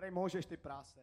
Prej můžeš, ty práse.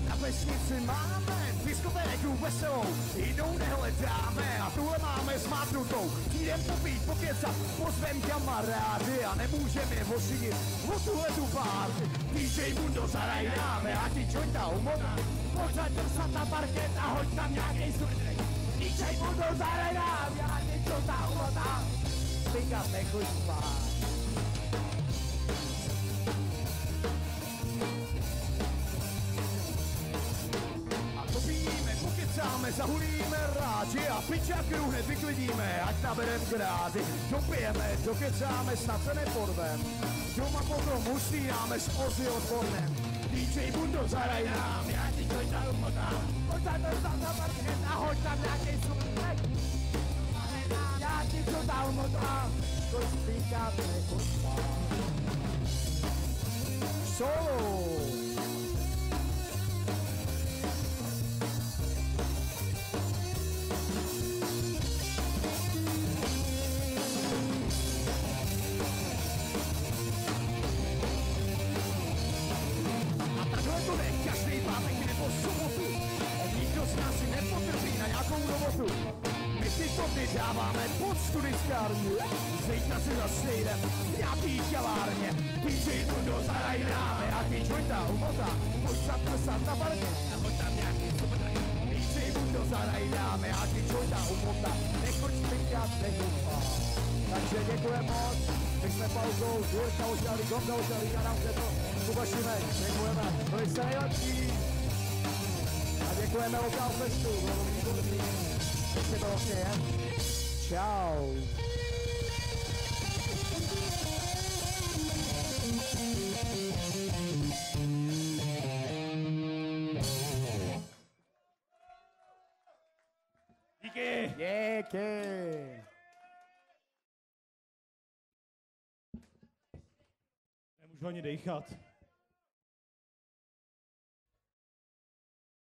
Na vesnici máme diskotéku veselou, jinou nehledáme a tuhle máme smátnutou. Jdem popít, pokecat, pozvem kamarády a nemůžeme je ošidit o tuhletu párty. DJ Bundo zarajdáme a ti jointa umotá, pořád drsat na parket a hoď tam nějakej surdrej. DJ Bundo zarajdáme a ti jointa umotá, říkat nechoď spát. Pokecáme, zahulíme rádi a pičákru hned vyklidíme, ať naberem krády. Dopijeme, dokecáme, snad se neporvem. Doma potom usínáme s Ozzy Osbournem. DJ Bundo zaraj nám, já ti jointa umotám. Pořád dostat na parket a hoď tam nějakej surdrej. Já ti jointa umotám, to spíkat nechoď spát. Solo! Nikdo z nás si nepotrpí na nějakou robotu. My ty koty dáváme pod studiskárnu. Zítra si zase jdem v nějaký kavárně. DJ Bundo zarajdáme a ty jointa umotá. Pojď zaprsat na barně a hoď tam nějaký superdrej. DJ Bundo zarajdáme a ty jointa umotá. Nechoď spinkat, nechoď spát. Takže děkujeme moc. My jsme pauzou, Důležka ožrali, Gonga ožrali, já nám to Kuba Šimek. Děkujeme, byli jste nejlepší. A děkujeme Lokal Festu, bylo výborný. Ještě to vlastně je. Čau. Díky. Díky. Nemůžu ani dejchat.